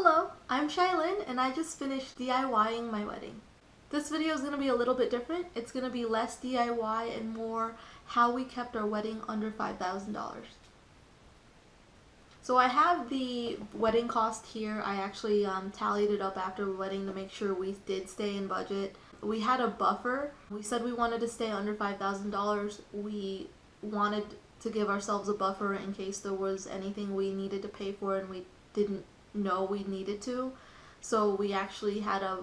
Hello, I'm Shailyn and I just finished DIYing my wedding. This video is going to be a little bit different. It's going to be less DIY and more how we kept our wedding under $5,000. So I have the wedding cost here. I actually tallied it up after the wedding to make sure we did stay in budget. We had a buffer. We said we wanted to stay under $5,000. We wanted to give ourselves a buffer in case there was anything we needed to pay for and we didn't know we needed to. So we actually had a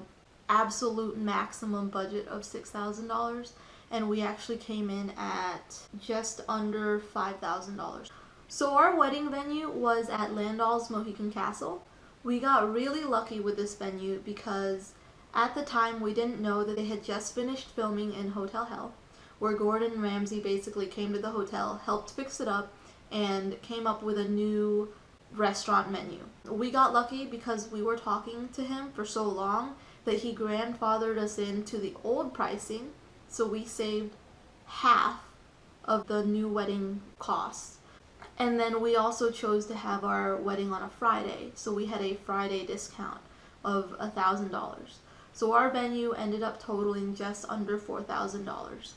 absolute maximum budget of $6,000 and we actually came in at just under $5,000. So our wedding venue was at Landall's Mohican Castle. We got really lucky with this venue because at the time we didn't know that they had just finished filming in Hotel Hell, where Gordon Ramsay basically came to the hotel, helped fix it up, and came up with a new restaurant menu. We got lucky because we were talking to him for so long that he grandfathered us into the old pricing, so we saved half of the new wedding costs. And then we also chose to have our wedding on a Friday, so we had a Friday discount of $1,000. So our venue ended up totaling just under $4,000.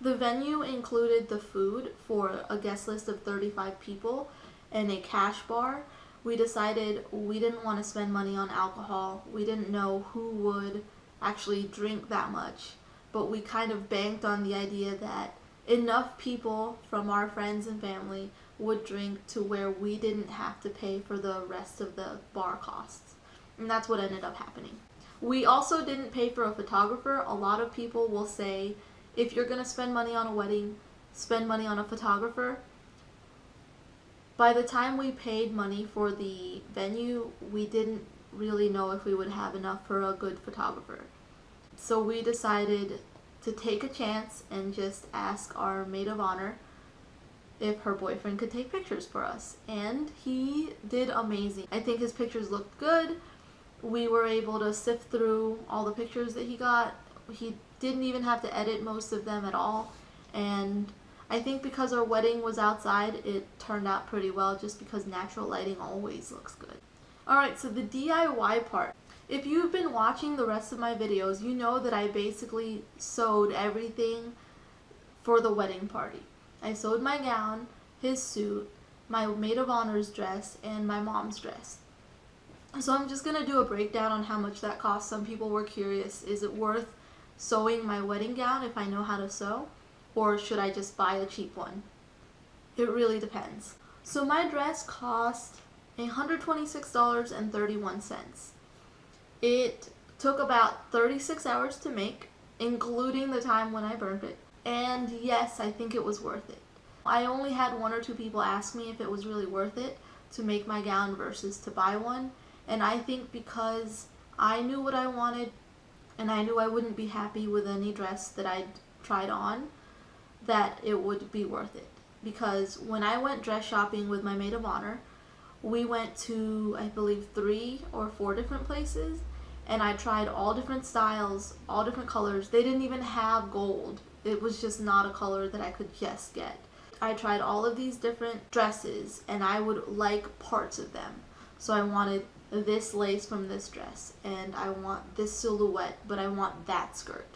The venue included the food for a guest list of 35 people and a cash bar. We decided we didn't want to spend money on alcohol. We didn't know who would actually drink that much, but we kind of banked on the idea that enough people from our friends and family would drink to where we didn't have to pay for the rest of the bar costs. And that's what ended up happening. We also didn't pay for a photographer. A lot of people will say, if you're going to spend money on a wedding, spend money on a photographer. By the time we paid money for the venue, we didn't really know if we would have enough for a good photographer. So we decided to take a chance and just ask our maid of honor if her boyfriend could take pictures for us. And he did amazing. I think his pictures looked good. We were able to sift through all the pictures that he got. He didn't even have to edit most of them at all. And I think because our wedding was outside, it turned out pretty well just because natural lighting always looks good. Alright, so the DIY part. If you've been watching the rest of my videos, you know that I basically sewed everything for the wedding party. I sewed my gown, his suit, my maid of honor's dress, and my mom's dress. So I'm just going to do a breakdown on how much that cost. Some people were curious, is it worth sewing my wedding gown if I know how to sew? Or should I just buy a cheap one? It really depends. So my dress cost $126.31. It took about 36 hours to make, including the time when I burned it. And yes, I think it was worth it. I only had one or two people ask me if it was really worth it to make my gown versus to buy one. And I think because I knew what I wanted and I knew I wouldn't be happy with any dress that I'd tried on, that it would be worth it. Because when I went dress shopping with my maid of honor, we went to, I believe, 3 or 4 different places, and I tried all different styles, all different colors. They didn't even have gold. It was just not a color that I could just get. I tried all of these different dresses, and I would like parts of them. So I wanted this lace from this dress, and I want this silhouette, but I want that skirt.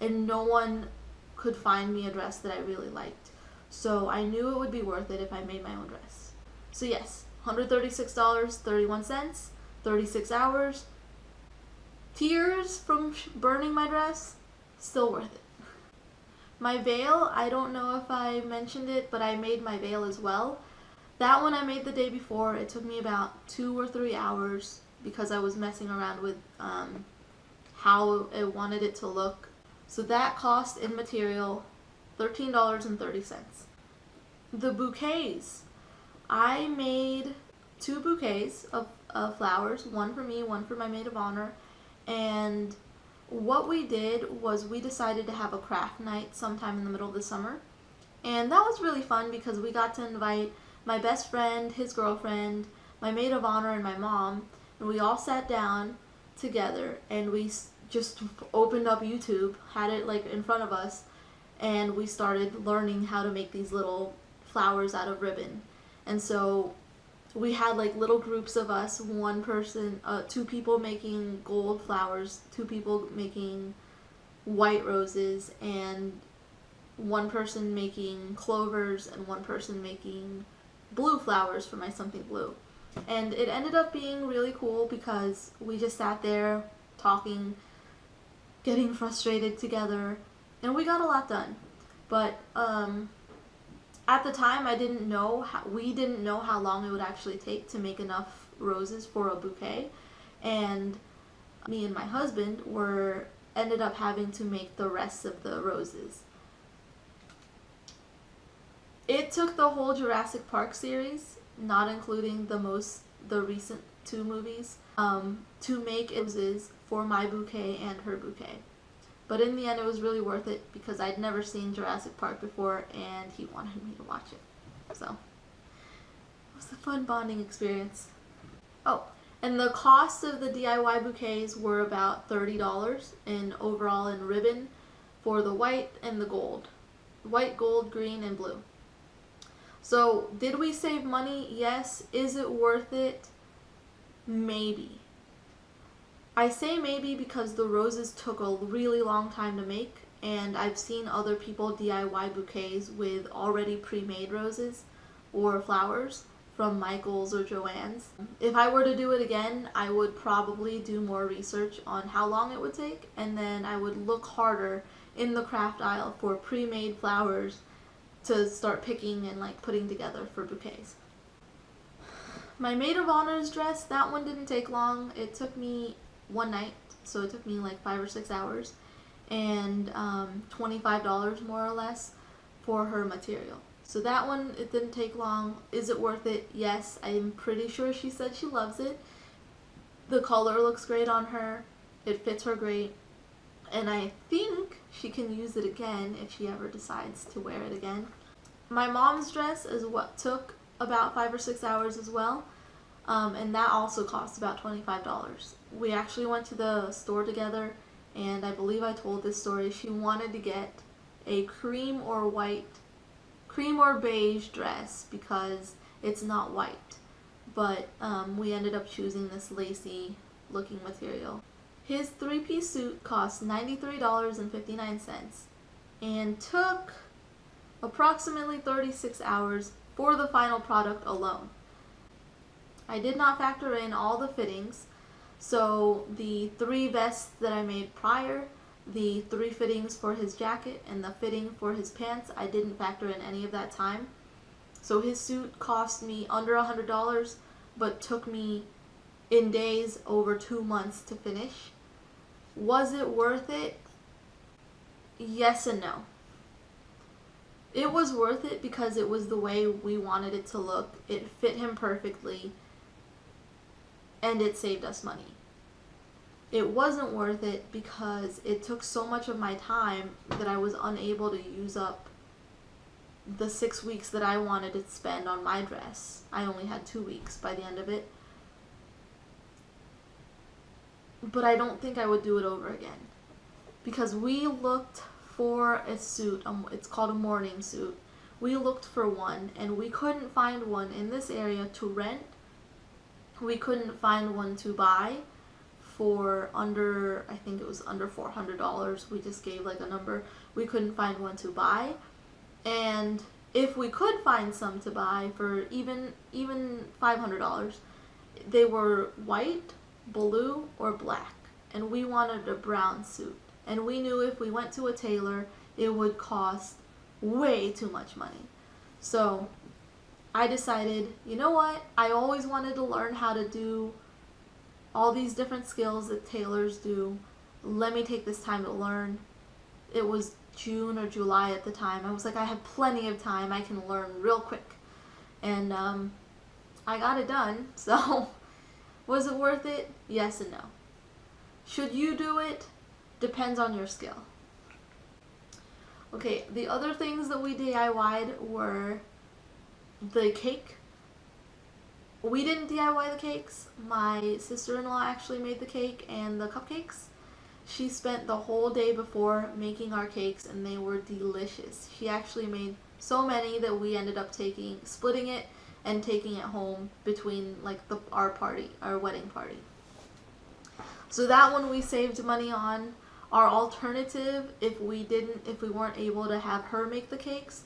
And no one could find me a dress that I really liked. So I knew it would be worth it if I made my own dress. So yes, $136.31, 36 hours. Tears from burning my dress, still worth it. My veil, I don't know if I mentioned it, but I made my veil as well. That one I made the day before. It took me about 2 or 3 hours because I was messing around with how I wanted it to look. So that cost in material $13.30. The bouquets. I made 2 bouquets of flowers, one for me, one for my maid of honor. And what we did was we decided to have a craft night sometime in the middle of the summer. And that was really fun because we got to invite my best friend, his girlfriend, my maid of honor, and my mom. And we all sat down together and we just opened up YouTube, had it like in front of us, and we started learning how to make these little flowers out of ribbon. And so we had like little groups of us, one person, two people making gold flowers, two people making white roses, and one person making clovers, and one person making blue flowers for my something blue. And it ended up being really cool because we just sat there talking, getting frustrated together, and we got a lot done. But at the time, we didn't know how long it would actually take to make enough roses for a bouquet, and me and my husband ended up having to make the rest of the roses. It took the whole Jurassic Park series, not including the recent 2 movies, to make roses for my bouquet and her bouquet. But in the end, it was really worth it because I'd never seen Jurassic Park before and he wanted me to watch it. So, it was a fun bonding experience. Oh, and the cost of the DIY bouquets were about $30 overall in ribbon for the white and the gold. White, gold, green, and blue. So, did we save money? Yes. Is it worth it? Maybe. I say maybe because the roses took a really long time to make, and I've seen other people DIY bouquets with already pre-made roses or flowers from Michael's or Joann's. If I were to do it again, I would probably do more research on how long it would take, and then I would look harder in the craft aisle for pre-made flowers to start picking and like putting together for bouquets. My maid of honor's dress, that one didn't take long. It took me one night, so it took me like 5 or 6 hours, and $25 more or less for her material. So that one, it didn't take long. Is it worth it? Yes. I'm pretty sure she said she loves it. The color looks great on her. It fits her great. And I think she can use it again if she ever decides to wear it again. My mom's dress is what took about 5 or 6 hours as well. And that also cost about $25. We actually went to the store together, and I believe I told this story. She wanted to get a cream or beige dress because it's not white. But we ended up choosing this lacy looking material. His 3-piece suit cost $93.59 and took approximately 36 hours for the final product alone. I did not factor in all the fittings, so the 3 vests that I made prior, the 3 fittings for his jacket, and the fitting for his pants, I didn't factor in any of that time. So his suit cost me under $100, but took me in days over 2 months to finish. Was it worth it? Yes and no. It was worth it because it was the way we wanted it to look. It fit him perfectly, and it saved us money. It wasn't worth it because it took so much of my time that I was unable to use up the 6 weeks that I wanted to spend on my dress. I only had 2 weeks by the end of it. But I don't think I would do it over again. Because we looked for a suit, it's called a morning suit. We looked for one, and we couldn't find one in this area to rent. We couldn't find one to buy for I think it was under $400. We just gave like a number. We couldn't find one to buy. And if we could find some to buy for even $500, they were white, blue, or black. And we wanted a brown suit. And we knew if we went to a tailor, it would cost way too much money. So I decided, you know what? I always wanted to learn how to do all these different skills that tailors do. Let me take this time to learn. It was June or July at the time. I was like, I have plenty of time. I can learn real quick. And I got it done. So was it worth it? Yes and no. Should you do it? Depends on your skill. Okay, the other things that we DIY'd were the cake. We didn't DIY the cakes. My sister-in-law actually made the cake and the cupcakes. She spent the whole day before making our cakes, and they were delicious. She actually made so many that we ended up splitting it and taking it home between like our wedding party. So that one we saved money on. Our alternative, if we weren't able to have her make the cakes,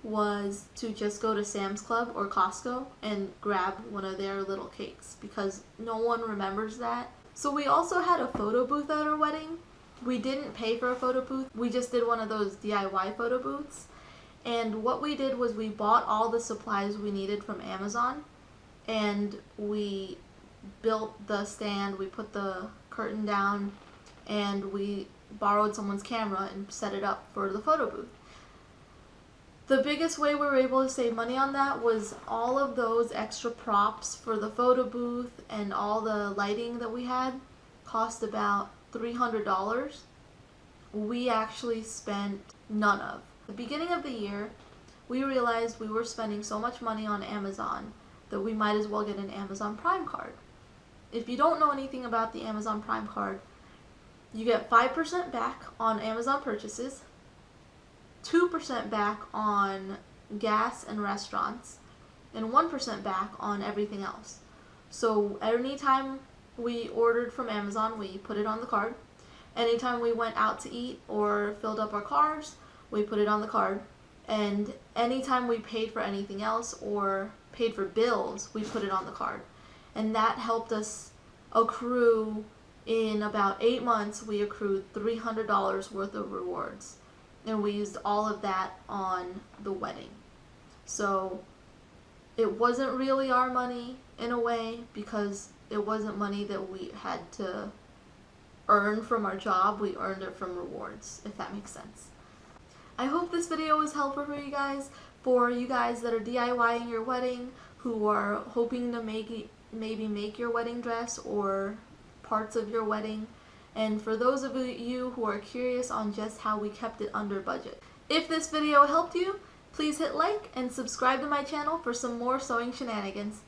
was to just go to Sam's Club or Costco and grab one of their little cakes, because no one remembers that. So we also had a photo booth at our wedding. We didn't pay for a photo booth. We just did one of those DIY photo booths. And what we did was we bought all the supplies we needed from Amazon, and we built the stand, we put the curtain down, and we borrowed someone's camera and set it up for the photo booth. The biggest way we were able to save money on that was all of those extra props for the photo booth and all the lighting that we had cost about $300. We actually spent none of. At the beginning of the year, we realized we were spending so much money on Amazon that we might as well get an Amazon Prime card. If you don't know anything about the Amazon Prime card, you get 5% back on Amazon purchases, 2% back on gas and restaurants, and 1% back on everything else. So anytime we ordered from Amazon, we put it on the card. Anytime we went out to eat or filled up our cars, we put it on the card. And anytime we paid for anything else or paid for bills, we put it on the card. And that helped us accrue, in about 8 months, we accrued $300 worth of rewards. And we used all of that on the wedding. So it wasn't really our money in a way, because it wasn't money that we had to earn from our job. We earned it from rewards, if that makes sense. I hope this video was helpful for you guys that are DIYing your wedding, who are hoping to maybe make your wedding dress or parts of your wedding, and for those of you who are curious on just how we kept it under budget. If this video helped you, please hit like and subscribe to my channel for some more sewing shenanigans.